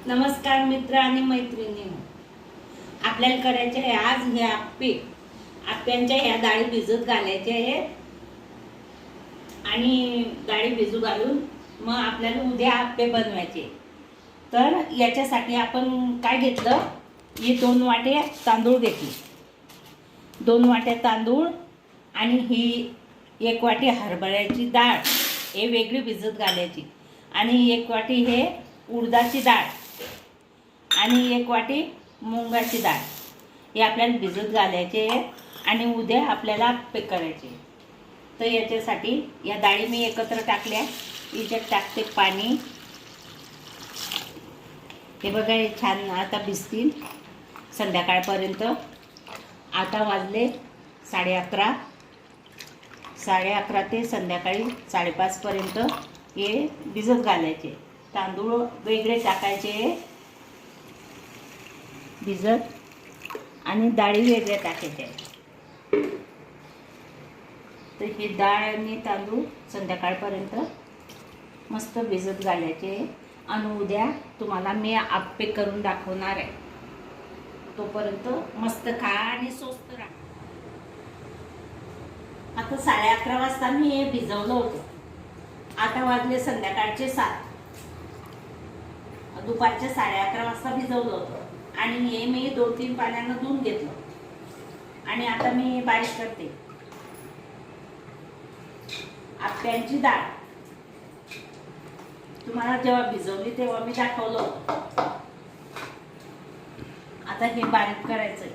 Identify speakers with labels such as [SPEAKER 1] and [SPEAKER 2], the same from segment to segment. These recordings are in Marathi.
[SPEAKER 1] नमस्कार मित्र आणि मैत्रिणींनो, आपल्याला करायचे आहे आज हे आप्पे. आप्यांच्या ह्या डाळी भिजत घालायच्या आहेत आणि डाळी भिजू घालून मग आपल्याला उद्या आप्पे बनवायचे. तर याच्यासाठी आपण काय घेतलं, हे 2 वाटे तांदूळ घेतले, 2 वाट्या तांदूळ आणि ही 1 वाटी हरभऱ्याची डाळ हे वेगळी भिजत घालायची आणि 1 वाटी हे उडदाची डाळ आणि 1 वाटी मुंगाची डाळ हे आपल्याला भिजत घालायचे आणि उद्या आपल्याला आप्पे करायचे. तर याच्यासाठी या डाळी मी एकत्र टाकल्या, याच्यात टाकते पाणी. हे बघा, हे छान आता भिजतील संध्याकाळपर्यंत. आता वाजले 11:30, 11:30 ते संध्याकाळी 5:30 पर्यंत हे भिजत घालायचे. तांदूळ वेगळे टाकायचे भिजत आणि डाळी वेगळ्या टाकायच्या. तर हे डाळ आणि तांदूळ संध्याकाळपर्यंत मस्त भिजत घालायचे आणि उद्या तुम्हाला मी आप्पे करून दाखवणार आहे. तोपर्यंत मस्त खा आणि स्वस्त राहा. आता 11:30 वाजता मी हे भिजवलं होतं. आता वाजले संध्याकाळचे 7, दुपारच्या 11:30 वाजता भिजवलं होतं आणि हे मी 2-3 पाण्यानं धुवून घेतलं आणि आता मी बारीक करते. आप्यांची डाळ तुम्हाला जेव्हा भिजवली तेव्हा मी दाखवलं होतं. आता हे बारीक करायचंय.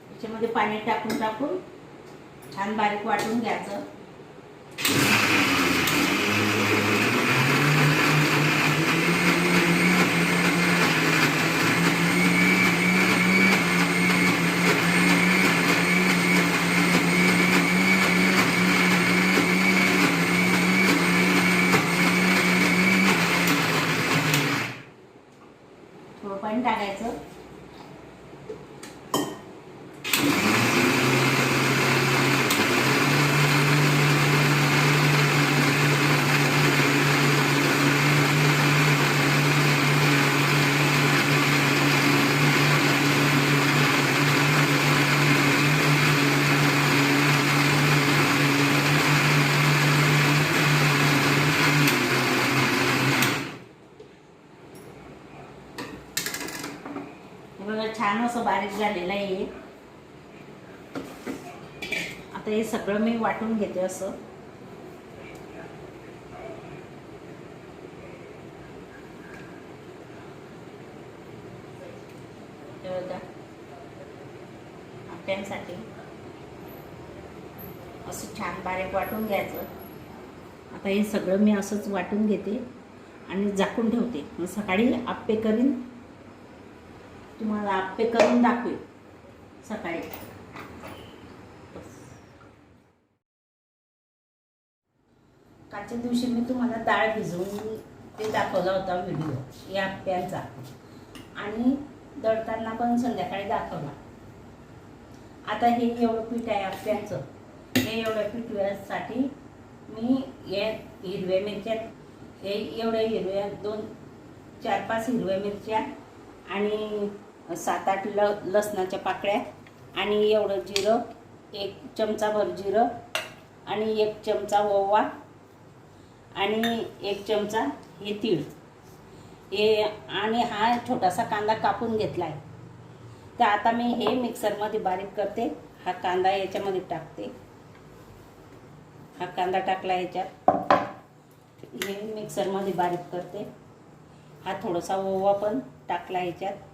[SPEAKER 1] त्याच्यामध्ये पाणी टाकून टाकून छान बारीक वाटून घ्यायचं. थोडं पाणी टाकायचं. छान असं बारीक झालेलं आहे. आता हे सगळं मी वाटून घेते असं. आप्यांसाठी असं छान बारीक वाटून घ्यायचं. आता हे सगळं मी असंच वाटून घेते आणि झाकून ठेवते. मग सकाळी आप्पे करीन, तुम्हाला आप्पे करून दाखवेल सकाळी. कालच्या दिवशी मी तुम्हाला डाळ भिजवून ते दाखवला होता व्हिडिओ या आप्प्यांचा आणि दळताना पण संध्याकाळी दाखवला. आता हे एवढं पीठ आहे आप्प्यांचं. हे एवढ्या पिठासाठी मी या हिरव्या मिरच्या, हे एवढ्या हिरव्या 4-5 हिरव्या मिरच्या आणि 7-8 लसणाच्या पाकळ्या आणि एवढं जिरं, 1 चमचाभर जिरं आणि 1 चमचा ओवा आणि 1 चमचा हे तीळ हे आणि हा छोटासा कांदा कापून घेतला आहे. तर आता मी हे मिक्सरमध्ये बारीक करते. हा कांदा याच्यामध्ये टाकते. हा कांदा टाकला याच्यात, हे मिक्सरमध्ये बारीक करते. हा थोडासा ओवा पण टाकला याच्यात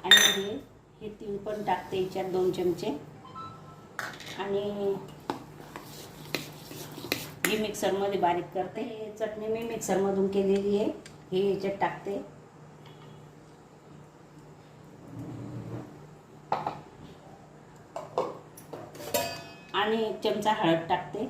[SPEAKER 1] आणि हे तीळ पण टाकते याच्यात 2 चमचे आणि हे मिक्सरमध्ये बारीक करते. हे चटणी मी मिक्सरमधून केलेली आहे, हे याच्यात टाकते. आणि 1 चमचा हळद टाकते.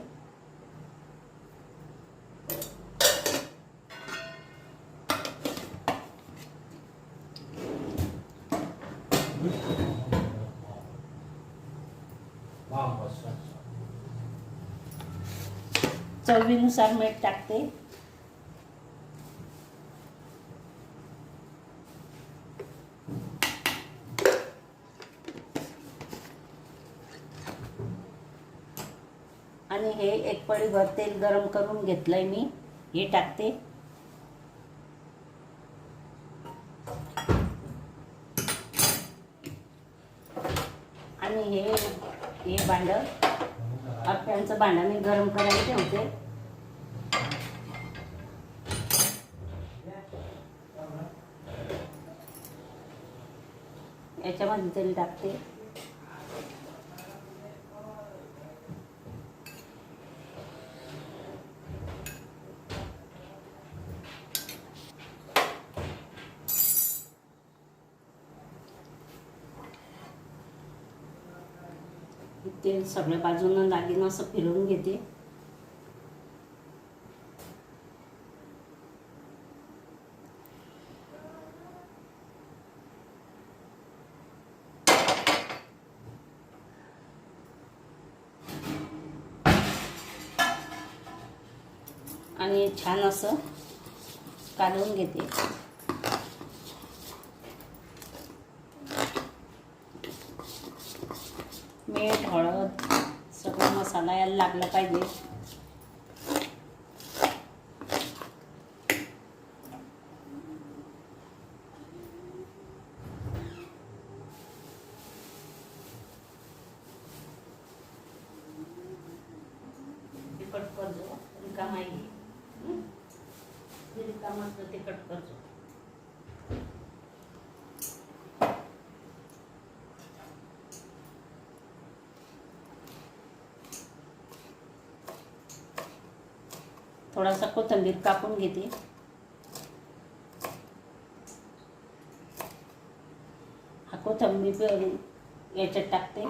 [SPEAKER 1] चवीनुसार मीठ टाकते. आणि हे एक पळीभर तेल गरम करून घेतलंय मी, हे टाकते. आणि हे भांडं, आप्यांचं भांडं मी गरम करायला ठेवते. याच्यामध्ये तेल टाकते. तेल सगळ्या बाजूनं लागेल असं फिरवून घेते. आणि छान असं काढून घेते. मीठ, हळद सगळं मसाला यायला लागला पाहिजे. तिखट करजो, रिकामा मस्त तिखट करजो. थोडासा कोथिंबीर कापून घेते. हा कोथिंबीर याच्यात टाकते.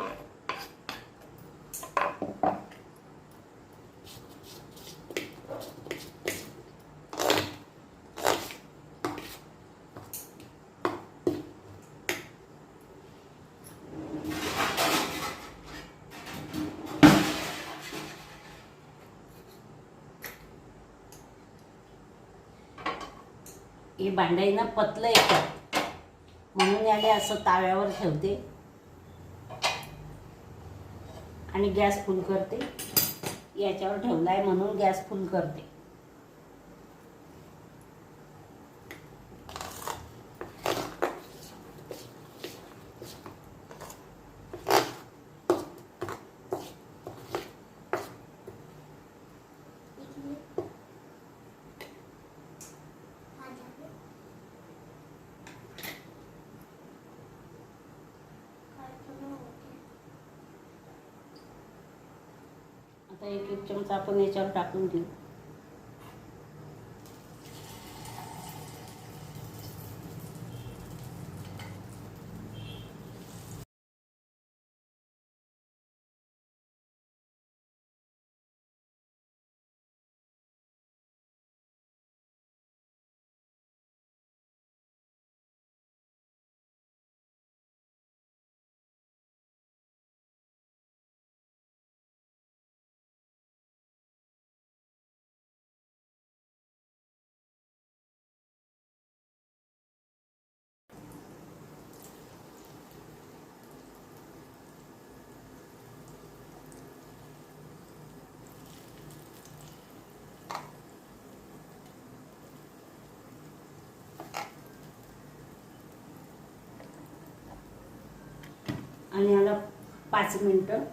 [SPEAKER 1] हे भांडं ना पतलं येतं, म्हणून याला असं ताव्यावर ठेवते आणि गॅस फुल करते. याच्यावर ठेवलाय म्हणून गॅस फुल करते. आता एक चमचा आपण याच्यावर टाकून घेऊ. आणि याला 5 मिनिटं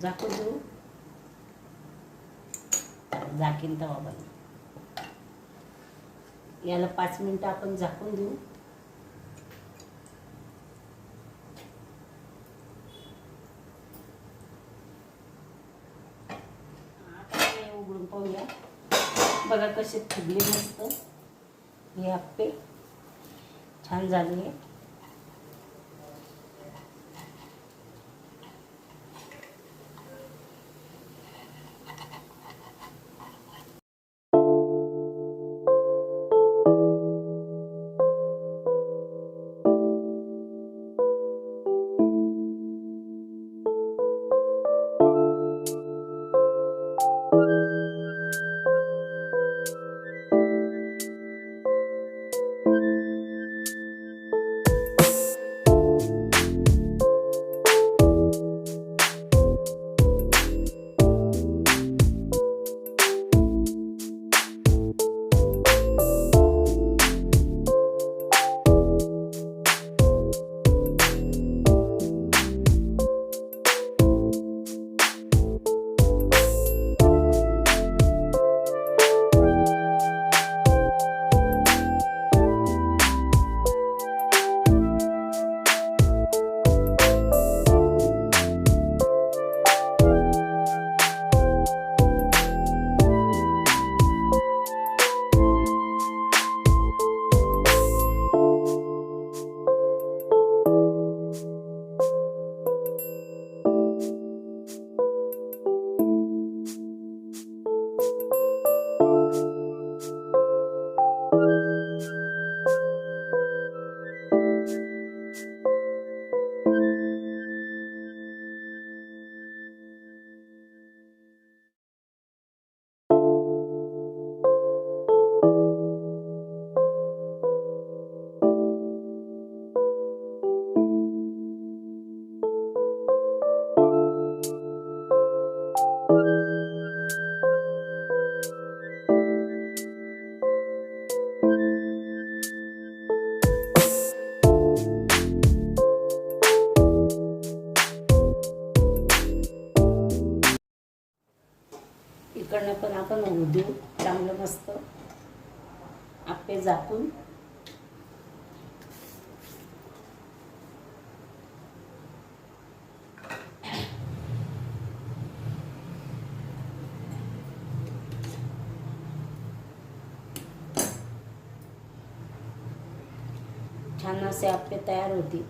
[SPEAKER 1] झाकून देऊ. झाकीन तवा बंद. याला 5 मिनिटं आपण झाकून देऊ. आता उघडून पाहूया. बघा कसे फुगले मस्त हे आप्पे, छान झाले. इकडनं पण आपण होऊ देऊ चांगलं मस्त आप्पे झाकून. छान असे आप्पे तयार होतील.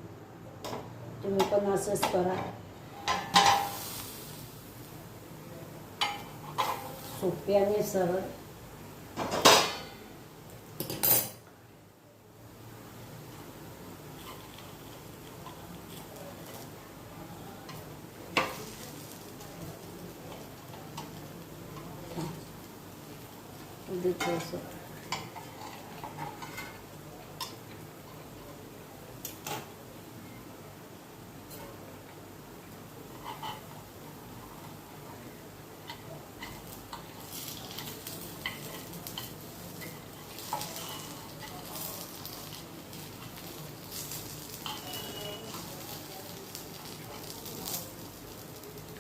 [SPEAKER 1] तुम्ही पण असंच करा. सोपे आणि सरळ. थोडंसं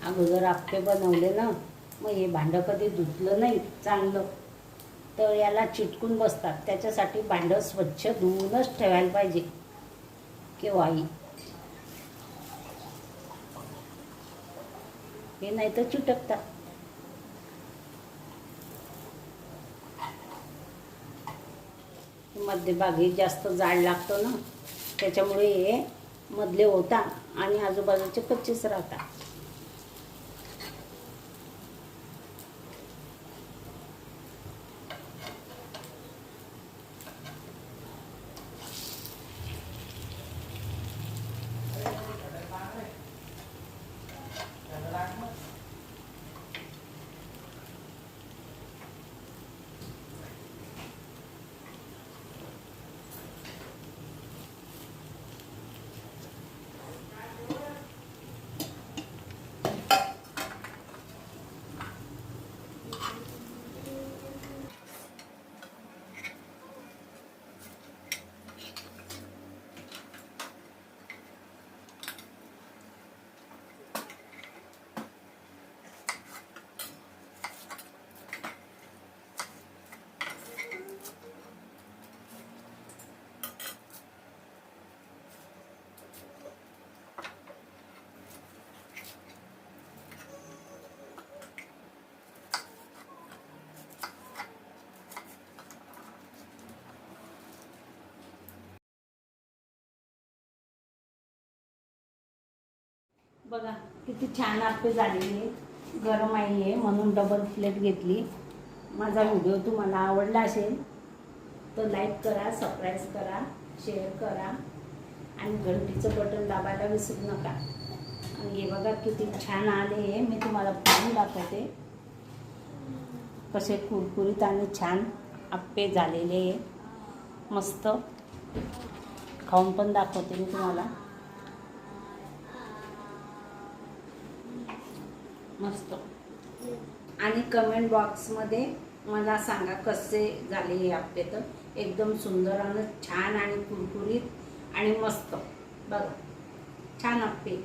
[SPEAKER 1] अगोदर आप्पे बनवले ना, मग हे भांडं कधी धुतलं नाही चांगलं तर याला चिटकून बसतात. त्याच्यासाठी भांडं स्वच्छ धुवूनच ठेवायला पाहिजे केव्हाही. हे नाही तर चिटकतात. मध्यभागी जास्त जाड लागतं ना, त्याच्यामुळे हे मधले होतात आणि आजूबाजूचे कच्चेच राहतात. बघा किती छान आप्पे झालेले. गरम आहे म्हणून डबल प्लेट घेतली. माझा व्हिडिओ तुम्हाला आवडला असेल तर लाईक करा, सबस्क्राईब करा, शेअर करा आणि घंटीचं बटन दाबायला विसरू नका. आणि हे बघा किती छान आले. मी तुम्हाला पाहून दाखवते कसे कुरकुरीत आणि छान आप्पे झालेले. मस्त खाऊन पण दाखवते मी तुम्हाला. मस्त. आणि कमेंट बॉक्समध्ये मला सांगा कसे झाले हे आप्पे. तर एकदम सुंदर आणि छान आणि कुरकुरीत आणि मस्त. बघा छान आप्पे.